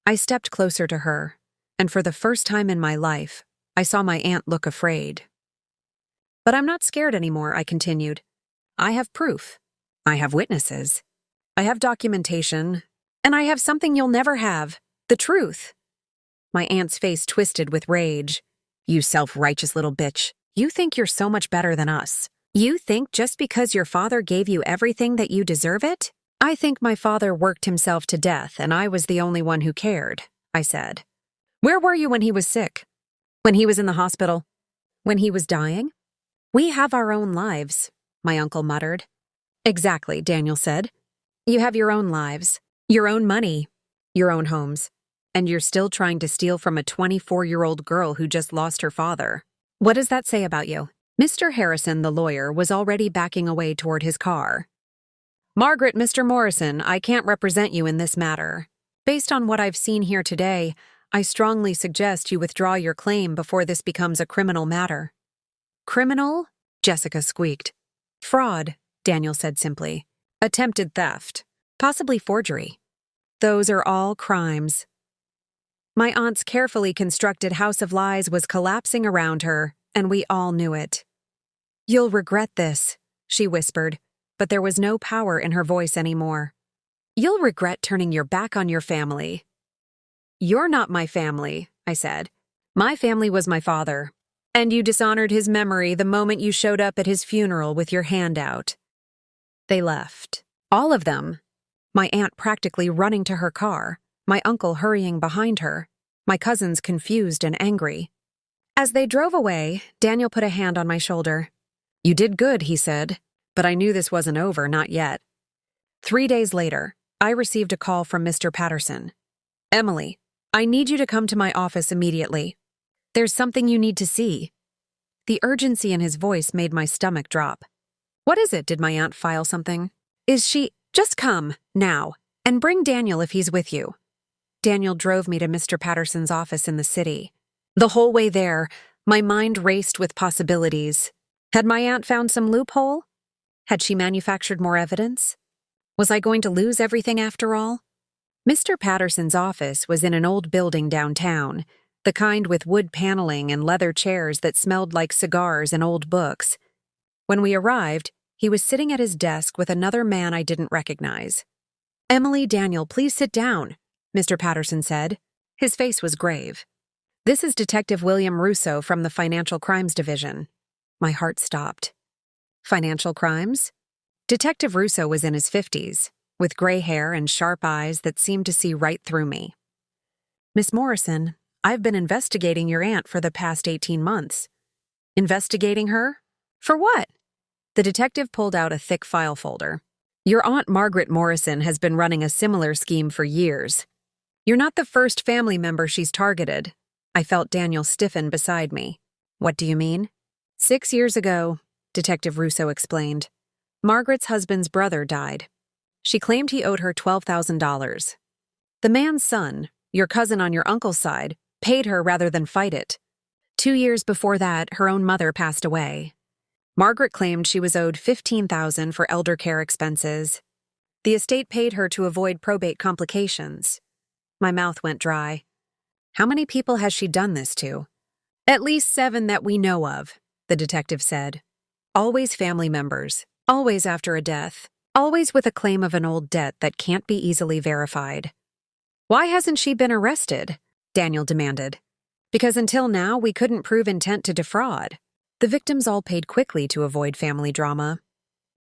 I stepped closer to her, and for the first time in my life, I saw my aunt look afraid. But I'm not scared anymore, I continued. I have proof. I have witnesses. I have documentation, and I have something you'll never have, the truth. My aunt's face twisted with rage. You self-righteous little bitch. You think you're so much better than us. You think just because your father gave you everything that you deserve it? I think my father worked himself to death and I was the only one who cared, I said. Where were you when he was sick? When he was in the hospital? When he was dying? We have our own lives, my uncle muttered. Exactly, Daniel said. You have your own lives, your own money, your own homes, and you're still trying to steal from a 24-year-old girl who just lost her father. What does that say about you? Mr. Harrison, the lawyer, was already backing away toward his car. Margaret, Mr. Morrison, I can't represent you in this matter. Based on what I've seen here today, I strongly suggest you withdraw your claim before this becomes a criminal matter. Criminal? Jessica squeaked. Fraud, Daniel said simply. Attempted theft. Possibly forgery. Those are all crimes. My aunt's carefully constructed house of lies was collapsing around her, and we all knew it. You'll regret this, she whispered, but there was no power in her voice anymore. You'll regret turning your back on your family. You're not my family, I said. My family was my father, and you dishonored his memory the moment you showed up at his funeral with your hand out. They left, All of them. My aunt practically running to her car, my uncle hurrying behind her, my cousins confused and angry. As they drove away, Daniel put a hand on my shoulder. "You did good," he said, but I knew this wasn't over, not yet. 3 days later, I received a call from Mr. Patterson. "Emily, I need you to come to my office immediately. There's something you need to see." The urgency in his voice made my stomach drop. "What is it? Did my aunt file something? Is she— Just come, now, and bring Daniel if he's with you." Daniel drove me to Mr. Patterson's office in the city. The whole way there, my mind raced with possibilities. Had my aunt found some loophole? Had she manufactured more evidence? Was I going to lose everything after all? Mr. Patterson's office was in an old building downtown, the kind with wood paneling and leather chairs that smelled like cigars and old books. When we arrived, he was sitting at his desk with another man I didn't recognize. "Emily, Daniel, please sit down," Mr. Patterson said. His face was grave. "This is Detective William Russo from the Financial Crimes Division." My heart stopped. Financial crimes? Detective Russo was in his 50s, with gray hair and sharp eyes that seemed to see right through me. "Miss Morrison, I've been investigating your aunt for the past 18 months. "Investigating her? For what?" The detective pulled out a thick file folder. "Your Aunt Margaret Morrison has been running a similar scheme for years. You're not the first family member she's targeted." I felt Daniel stiffen beside me. "What do you mean?" 6 years ago, Detective Russo explained, Margaret's husband's brother died. She claimed he owed her $12,000. The man's son, your cousin on your uncle's side, paid her rather than fight it. 2 years before that, her own mother passed away. Margaret claimed she was owed $15,000 for elder care expenses. The estate paid her to avoid probate complications. My mouth went dry. "How many people has she done this to?" "At least 7 that we know of," the detective said. "Always family members, always after a death, always with a claim of an old debt that can't be easily verified." "Why hasn't she been arrested?" Daniel demanded. "Because until now we couldn't prove intent to defraud. The victims all paid quickly to avoid family drama.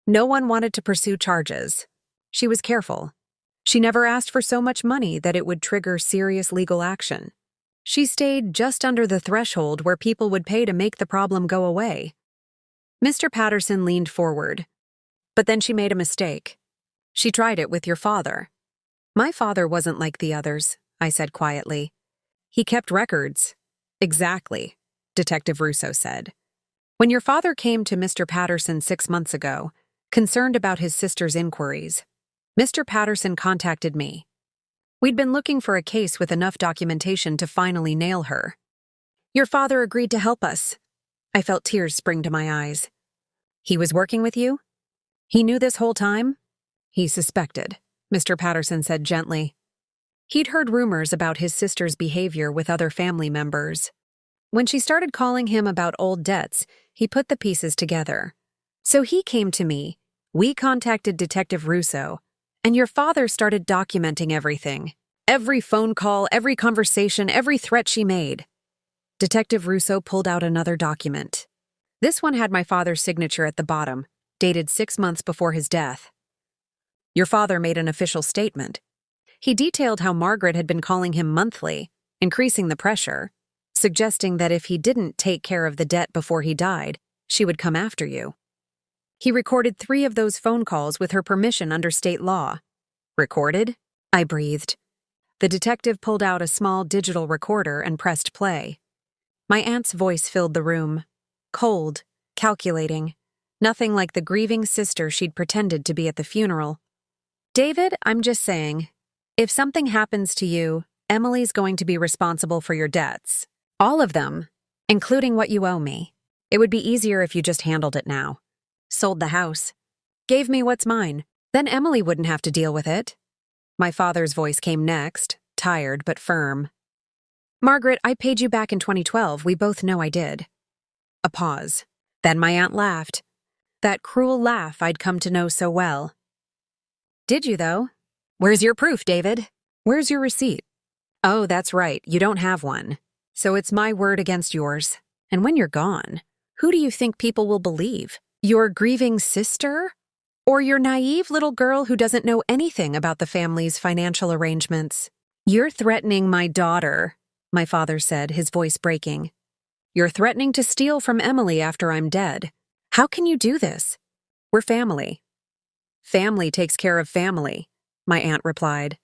No one wanted to pursue charges. She was careful. She never asked for so much money that it would trigger serious legal action. She stayed just under the threshold where people would pay to make the problem go away." Mr. Patterson leaned forward. "But then she made a mistake. She tried it with your father." "My father wasn't like the others," I said quietly. "He kept records." "Exactly," Detective Russo said. "When your father came to Mr. Patterson 6 months ago, concerned about his sister's inquiries, Mr. Patterson contacted me. We'd been looking for a case with enough documentation to finally nail her. Your father agreed to help us." I felt tears spring to my eyes. "He was working with you? He knew this whole time?" "He suspected," Mr. Patterson said gently. He'd heard rumors about his sister's behavior with other family members. When she started calling him about old debts, he put the pieces together. So he came to me, we contacted Detective Russo, and your father started documenting everything. Every phone call, every conversation, every threat she made. Detective Russo pulled out another document. This one had my father's signature at the bottom, dated 6 months before his death. Your father made an official statement. He detailed how Margaret had been calling him monthly, increasing the pressure, suggesting that if he didn't take care of the debt before he died, she would come after you. He recorded 3 of those phone calls with her permission under state law. "Recorded?" I breathed. The detective pulled out a small digital recorder and pressed play. My aunt's voice filled the room. Cold, calculating. Nothing like the grieving sister she'd pretended to be at the funeral. "David, I'm just saying, if something happens to you, Emily's going to be responsible for your debts. All of them, including what you owe me. It would be easier if you just handled it now. Sold the house. Gave me what's mine. Then Emily wouldn't have to deal with it." My father's voice came next, tired but firm. "Margaret, I paid you back in 2012. We both know I did." A pause. Then my aunt laughed. That cruel laugh I'd come to know so well. "Did you, though? Where's your proof, David? Where's your receipt?" "Oh, that's right. You don't have one. So it's my word against yours. And when you're gone, who do you think people will believe? Your grieving sister?" Or your naive little girl who doesn't know anything about the family's financial arrangements. You're threatening my daughter, my father said, his voice breaking. You're threatening to steal from Emily after I'm dead. How can you do this? We're family. Family takes care of family, my aunt replied.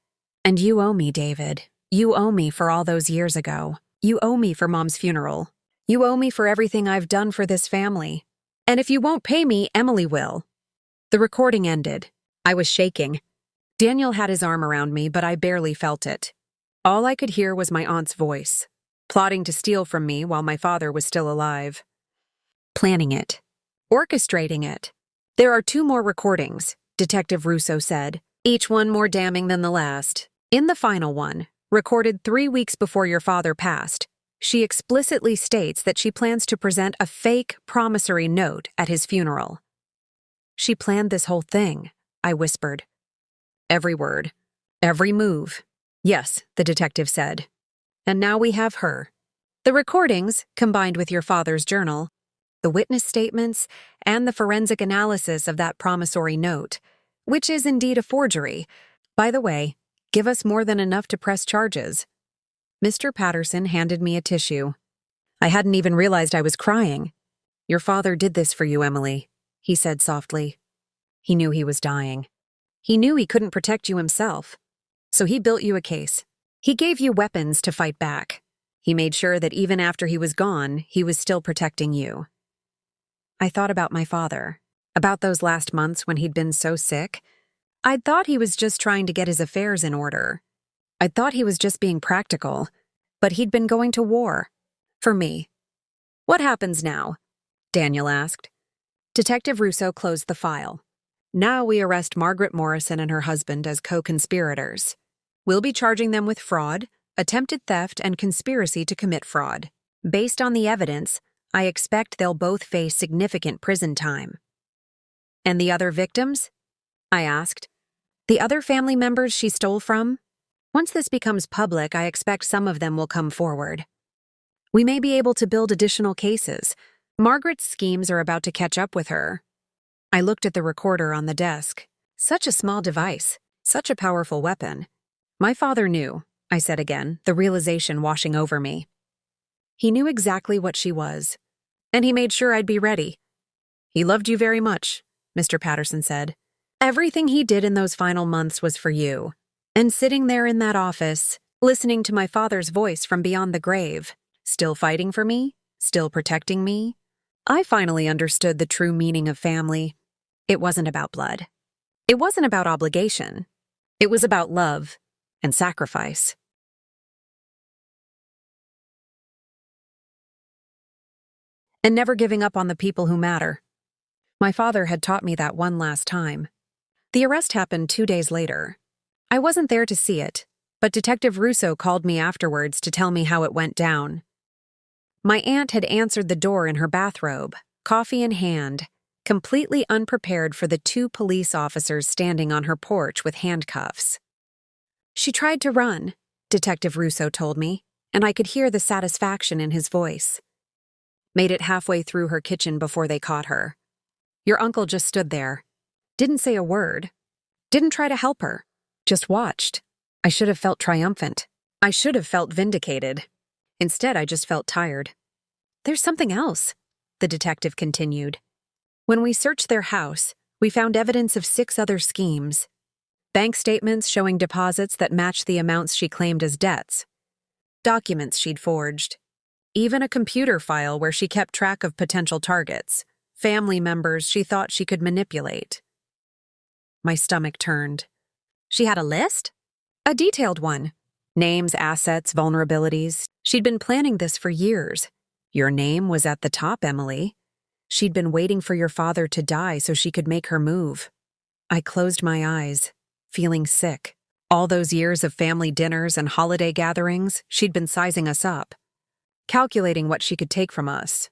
And you owe me, David. You owe me for all those years ago. You owe me for Mom's funeral. You owe me for everything I've done for this family. And if you won't pay me, Emily will. The recording ended. I was shaking. Daniel had his arm around me, but I barely felt it. All I could hear was my aunt's voice, plotting to steal from me while my father was still alive. Planning it. Orchestrating it. There are 2 more recordings, Detective Russo said, each one more damning than the last. In the final one, recorded 3 weeks before your father passed, she explicitly states that she plans to present a fake promissory note at his funeral. She planned this whole thing, I whispered. Every word. Every move. Yes, the detective said. And now we have her. The recordings, combined with your father's journal, the witness statements, and the forensic analysis of that promissory note, which is indeed a forgery. By the way, give us more than enough to press charges. Mr. Patterson handed me a tissue. I hadn't even realized I was crying. Your father did this for you, Emily, he said softly. He knew he was dying. He knew he couldn't protect you himself. So he built you a case. He gave you weapons to fight back. He made sure that even after he was gone, he was still protecting you. I thought about my father, about those last months when he'd been so sick. I'd thought he was just trying to get his affairs in order. I'd thought he was just being practical, but he'd been going to war. For me. What happens now? Daniel asked. Detective Russo closed the file. Now we arrest Margaret Morrison and her husband as co-conspirators. We'll be charging them with fraud, attempted theft, and conspiracy to commit fraud. Based on the evidence, I expect they'll both face significant prison time. And the other victims? I asked. The other family members she stole from? Once this becomes public, I expect some of them will come forward. We may be able to build additional cases. Margaret's schemes are about to catch up with her. I looked at the recorder on the desk. Such a small device, such a powerful weapon. My father knew, I said again, the realization washing over me. He knew exactly what she was, and he made sure I'd be ready. He loved you very much, Mr. Patterson said. Everything he did in those final months was for you. And sitting there in that office, listening to my father's voice from beyond the grave, still fighting for me, still protecting me, I finally understood the true meaning of family. It wasn't about blood. It wasn't about obligation. It was about love and sacrifice. And never giving up on the people who matter. My father had taught me that one last time. The arrest happened 2 days later. I wasn't there to see it, but Detective Russo called me afterwards to tell me how it went down. My aunt had answered the door in her bathrobe, coffee in hand, completely unprepared for the 2 police officers standing on her porch with handcuffs. She tried to run, Detective Russo told me, and I could hear the satisfaction in his voice. Made it halfway through her kitchen before they caught her. Your uncle just stood there. Didn't say a word. Didn't try to help her. Just watched. I should have felt triumphant. I should have felt vindicated. Instead, I just felt tired. There's something else, the detective continued. When we searched their house, we found evidence of 6 other schemes. Bank statements showing deposits that matched the amounts she claimed as debts. Documents she'd forged. Even a computer file where she kept track of potential targets, family members she thought she could manipulate. My stomach turned. She had a list? A detailed one. Names, assets, vulnerabilities. She'd been planning this for years. Your name was at the top, Emily. She'd been waiting for your father to die so she could make her move. I closed my eyes, feeling sick. All those years of family dinners and holiday gatherings, she'd been sizing us up, calculating what she could take from us.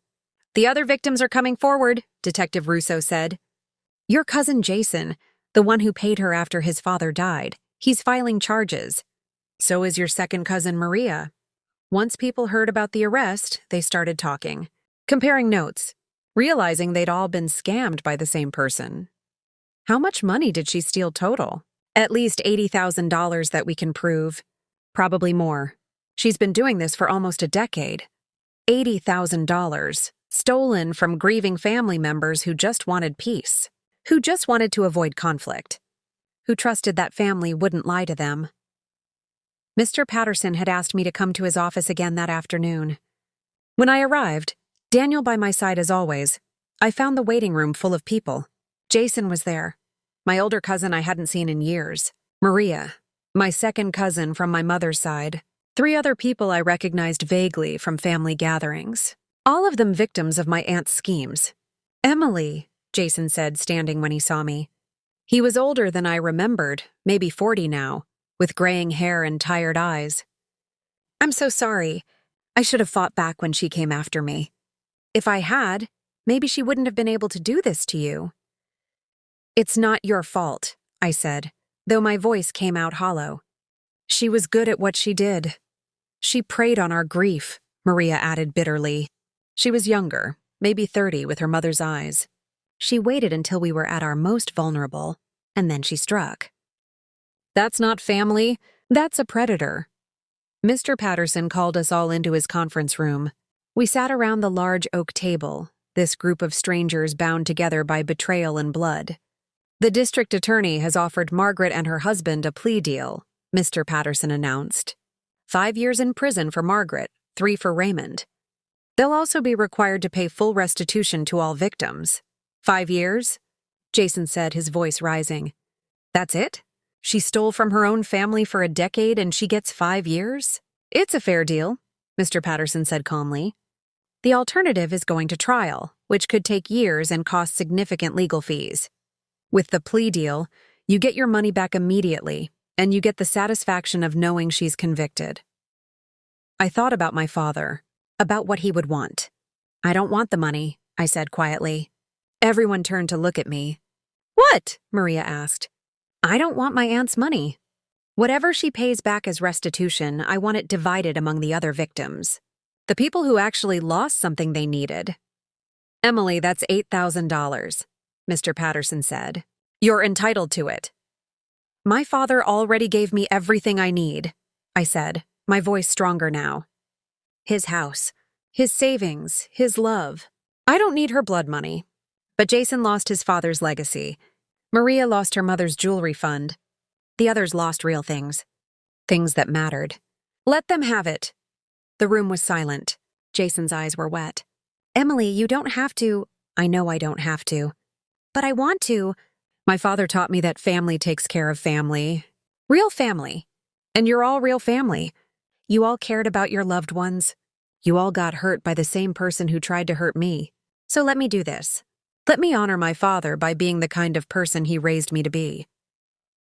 The other victims are coming forward, Detective Russo said. Your cousin Jason, the one who paid her after his father died, he's filing charges. So is your second cousin Maria. Once people heard about the arrest, they started talking, comparing notes, realizing they'd all been scammed by the same person. How much money did she steal total? At least $80,000 that we can prove. Probably more. She's been doing this for almost a decade. $80,000, stolen from grieving family members who just wanted peace, who just wanted to avoid conflict, who trusted that family wouldn't lie to them. Mr. Patterson had asked me to come to his office again that afternoon. When I arrived, Daniel by my side as always, I found the waiting room full of people. Jason was there, my older cousin I hadn't seen in years, Maria, my second cousin from my mother's side, 3 other people I recognized vaguely from family gatherings, all of them victims of my aunt's schemes. Emily, Jason said, standing when he saw me. He was older than I remembered, maybe 40 now, with graying hair and tired eyes. I'm so sorry. I should have fought back when she came after me. If I had, maybe she wouldn't have been able to do this to you. It's not your fault, I said, though my voice came out hollow. She was good at what she did. She preyed on our grief, Maria added bitterly. She was younger, maybe 30, with her mother's eyes. She waited until we were at our most vulnerable, and then she struck. That's not family, that's a predator. Mr. Patterson called us all into his conference room. We sat around the large oak table, this group of strangers bound together by betrayal and blood. The district attorney has offered Margaret and her husband a plea deal, Mr. Patterson announced. 5 years in prison for Margaret, 3 for Raymond. They'll also be required to pay full restitution to all victims. 5 years? Jason said, his voice rising. That's it? She stole from her own family for a decade and she gets 5 years? It's a fair deal, Mr. Patterson said calmly. The alternative is going to trial, which could take years and cost significant legal fees. With the plea deal, you get your money back immediately, and you get the satisfaction of knowing she's convicted. I thought about my father, about what he would want. I don't want the money, I said quietly. Everyone turned to look at me. What? Maria asked. I don't want my aunt's money. Whatever she pays back as restitution, I want it divided among the other victims. The people who actually lost something they needed. Emily, that's $8,000, Mr. Patterson said. You're entitled to it. My father already gave me everything I need, I said, my voice stronger now. His house, his savings, his love. I don't need her blood money. But Jason lost his father's legacy. Maria lost her mother's jewelry fund. The others lost real things. Things that mattered. Let them have it. The room was silent. Jason's eyes were wet. Emily, you don't have to. I know I don't have to. But I want to. My father taught me that family takes care of family. Real family. And you're all real family. You all cared about your loved ones. You all got hurt by the same person who tried to hurt me. So let me do this. Let me honor my father by being the kind of person he raised me to be.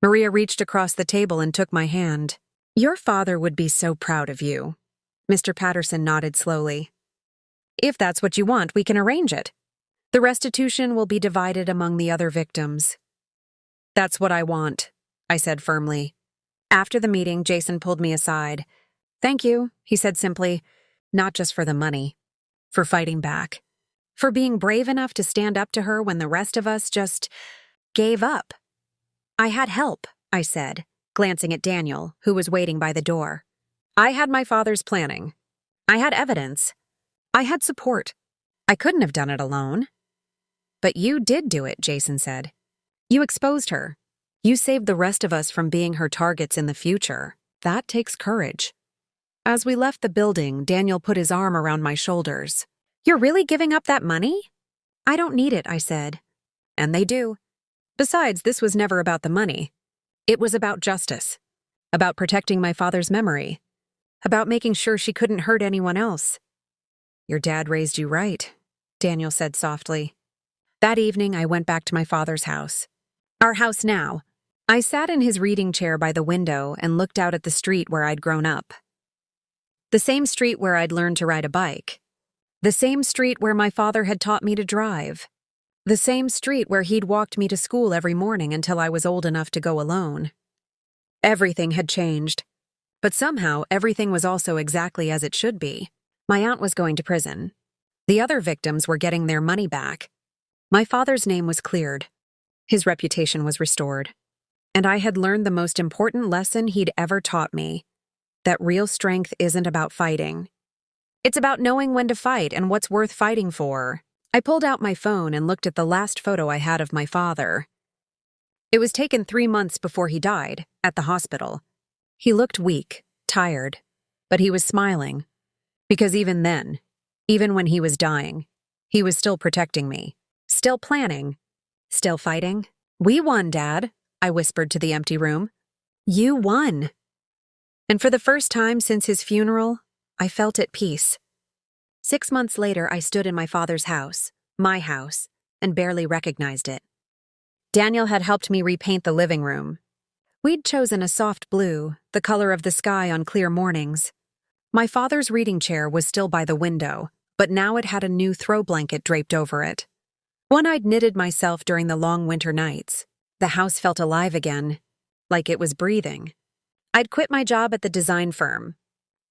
Maria reached across the table and took my hand. Your father would be so proud of you. Mr. Patterson nodded slowly. If that's what you want, we can arrange it. The restitution will be divided among the other victims. That's what I want, I said firmly. After the meeting, Jason pulled me aside. Thank you, he said simply, not just for the money, for fighting back, for being brave enough to stand up to her when the rest of us just gave up. I had help, I said, glancing at Daniel, who was waiting by the door. I had my father's planning. I had evidence. I had support. I couldn't have done it alone. But you did do it, Jason said. You exposed her. You saved the rest of us from being her targets in the future. That takes courage. As we left the building, Daniel put his arm around my shoulders. You're really giving up that money? I don't need it, I said. And they do. Besides, this was never about the money. It was about justice. About protecting my father's memory. About making sure she couldn't hurt anyone else. Your dad raised you right, Daniel said softly. That evening, I went back to my father's house. Our house now. I sat in his reading chair by the window and looked out at the street where I'd grown up. The same street where I'd learned to ride a bike. The same street where my father had taught me to drive. The same street where he'd walked me to school every morning until I was old enough to go alone. Everything had changed. But somehow, everything was also exactly as it should be. My aunt was going to prison. The other victims were getting their money back. My father's name was cleared. His reputation was restored, and I had learned the most important lesson he'd ever taught me, that real strength isn't about fighting. It's about knowing when to fight and what's worth fighting for. I pulled out my phone and looked at the last photo I had of my father. It was taken 3 months before he died, at the hospital. He looked weak, tired, but he was smiling. Because even then, even when he was dying, he was still protecting me, still planning, still fighting. "We won, Dad," I whispered to the empty room. "You won." And for the first time since his funeral, I felt at peace. 6 months later, I stood in my father's house, my house, and barely recognized it. Daniel had helped me repaint the living room. We'd chosen a soft blue, the color of the sky on clear mornings. My father's reading chair was still by the window, but now it had a new throw blanket draped over it. One I'd knitted myself during the long winter nights. The house felt alive again, like it was breathing. I'd quit my job at the design firm.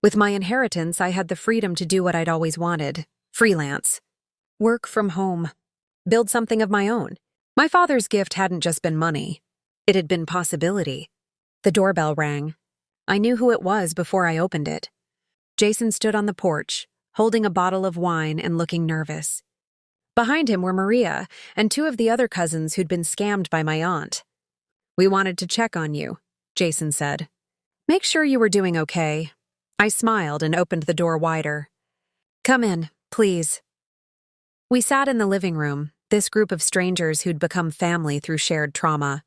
With my inheritance, I had the freedom to do what I'd always wanted: freelance, work from home, build something of my own. My father's gift hadn't just been money. It had been possibility. The doorbell rang. I knew who it was before I opened it. Jason stood on the porch, holding a bottle of wine and looking nervous. Behind him were Maria and 2 of the other cousins who'd been scammed by my aunt. "We wanted to check on you," Jason said. "Make sure you were doing okay." I smiled and opened the door wider. "Come in, please." We sat in the living room, this group of strangers who'd become family through shared trauma.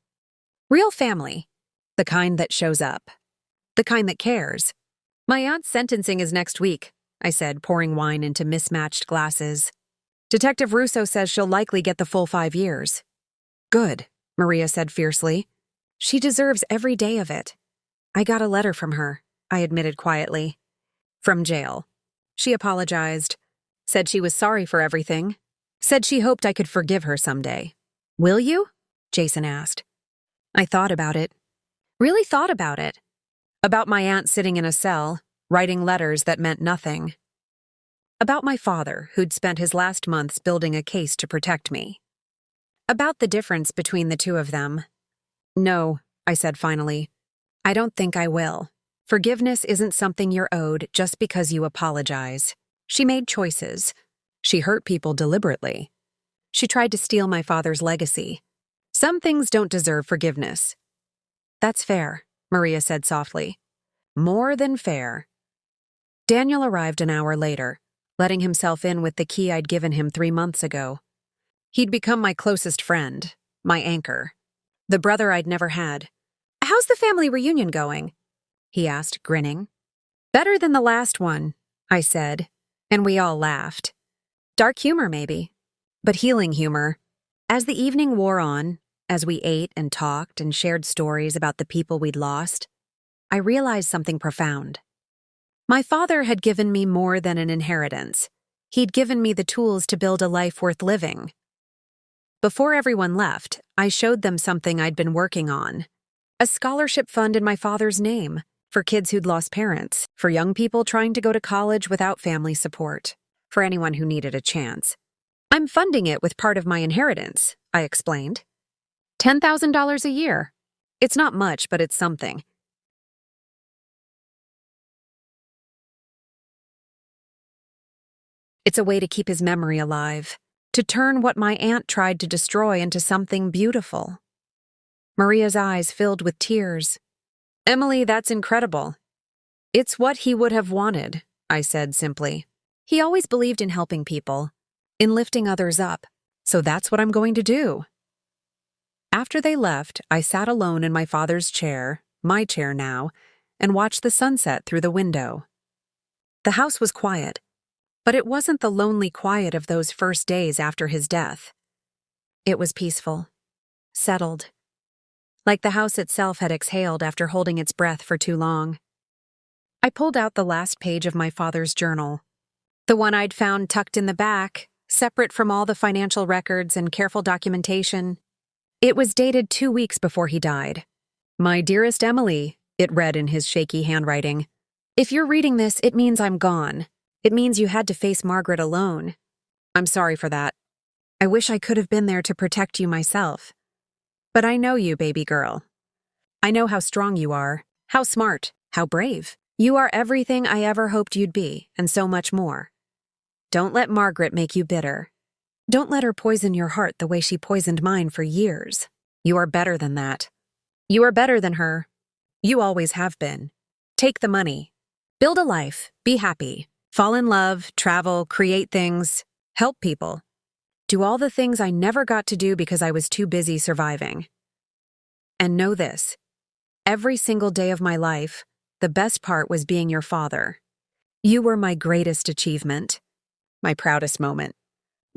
Real family. The kind that shows up. The kind that cares. "My aunt's sentencing is next week," I said, pouring wine into mismatched glasses. "Detective Russo says she'll likely get the full 5 years. "Good," Maria said fiercely. "She deserves every day of it." "I got a letter from her," I admitted quietly. "From jail." She apologized. Said she was sorry for everything. Said she hoped I could forgive her someday. "Will you?" Jason asked. I thought about it. Really thought about it. About my aunt sitting in a cell, writing letters that meant nothing. About my father, who'd spent his last months building a case to protect me. About the difference between the 2 of them. "No," I said finally. "I don't think I will. Forgiveness isn't something you're owed just because you apologize." She made choices. She hurt people deliberately. She tried to steal my father's legacy. Some things don't deserve forgiveness. "That's fair," Maria said softly. "More than fair." Daniel arrived an hour later, letting himself in with the key I'd given him 3 months ago. He'd become my closest friend, my anchor, the brother I'd never had. "How's the family reunion going?" he asked, grinning. "Better than the last one," I said, and we all laughed. Dark humor, maybe, but healing humor. As the evening wore on, as we ate and talked and shared stories about the people we'd lost, I realized something profound. My father had given me more than an inheritance. He'd given me the tools to build a life worth living. Before everyone left, I showed them something I'd been working on. A scholarship fund in my father's name, for kids who'd lost parents, for young people trying to go to college without family support, for anyone who needed a chance. "I'm funding it with part of my inheritance," I explained. $10,000 a year. It's not much, but it's something. It's a way to keep his memory alive, to turn what my aunt tried to destroy into something beautiful. Maria's eyes filled with tears. "Emily, that's incredible." "It's what he would have wanted," I said simply. "He always believed in helping people, in lifting others up, so that's what I'm going to do." After they left, I sat alone in my father's chair, my chair now, and watched the sunset through the window. The house was quiet, but it wasn't the lonely quiet of those first days after his death. It was peaceful, settled, like the house itself had exhaled after holding its breath for too long. I pulled out the last page of my father's journal, the one I'd found tucked in the back, separate from all the financial records and careful documentation. It was dated 2 weeks before he died. "My dearest Emily," it read in his shaky handwriting. "If you're reading this, it means I'm gone. It means you had to face Margaret alone. I'm sorry for that. I wish I could have been there to protect you myself. But I know you, baby girl. I know how strong you are, how smart, how brave. You are everything I ever hoped you'd be, and so much more. Don't let Margaret make you bitter. Don't let her poison your heart the way she poisoned mine for years. You are better than that. You are better than her. You always have been. Take the money. Build a life. Be happy. Fall in love, travel, create things, help people. Do all the things I never got to do because I was too busy surviving. And know this. Every single day of my life, the best part was being your father. You were my greatest achievement, my proudest moment,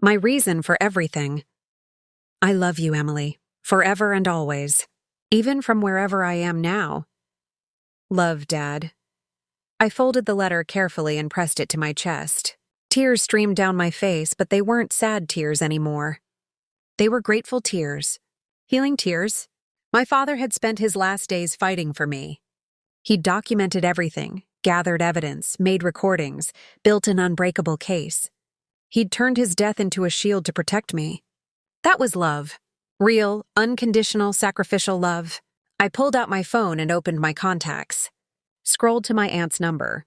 my reason for everything. I love you, Emily, forever and always, even from wherever I am now. Love, Dad. I folded the letter carefully and pressed it to my chest. Tears streamed down my face, but they weren't sad tears anymore. They were grateful tears, healing tears. My father had spent his last days fighting for me. He'd documented everything, gathered evidence, made recordings, built an unbreakable case. He'd turned his death into a shield to protect me. That was love. Real, unconditional, sacrificial love. I pulled out my phone and opened my contacts. Scrolled to my aunt's number.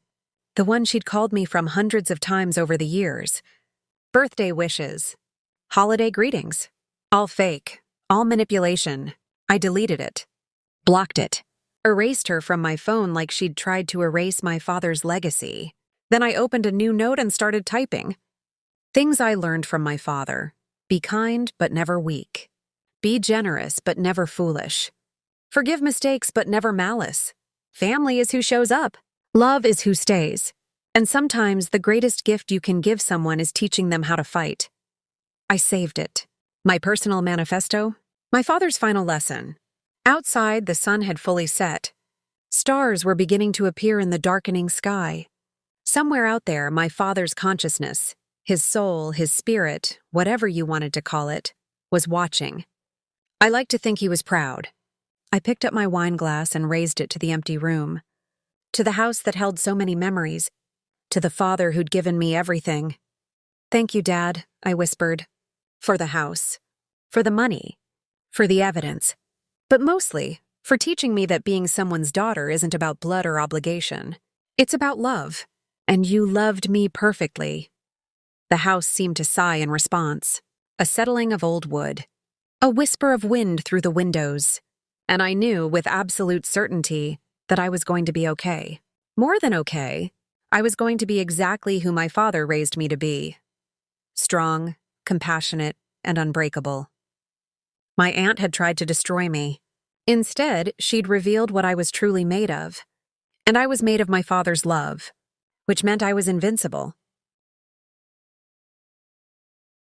The one she'd called me from hundreds of times over the years. Birthday wishes. Holiday greetings. All fake. All manipulation. I deleted it. Blocked it. Erased her from my phone like she'd tried to erase my father's legacy. Then I opened a new note and started typing. Things I learned from my father. Be kind, but never weak. Be generous, but never foolish. Forgive mistakes, but never malice. Family is who shows up. Love is who stays. And sometimes the greatest gift you can give someone is teaching them how to fight. I saved it. My personal manifesto. My father's final lesson. Outside, the sun had fully set. Stars were beginning to appear in the darkening sky. Somewhere out there, my father's consciousness, his soul, his spirit, whatever you wanted to call it, was watching. I like to think he was proud. I picked up my wine glass and raised it to the empty room. To the house that held so many memories. To the father who'd given me everything. Thank you, Dad, I whispered. For the house. For the money. For the evidence. But mostly, for teaching me that being someone's daughter isn't about blood or obligation. It's about love. And you loved me perfectly. The house seemed to sigh in response. A settling of old wood. A whisper of wind through the windows. And I knew with absolute certainty that I was going to be okay. More than okay, I was going to be exactly who my father raised me to be. Strong, compassionate, and unbreakable. My aunt had tried to destroy me. Instead, she'd revealed what I was truly made of. And I was made of my father's love, which meant I was invincible.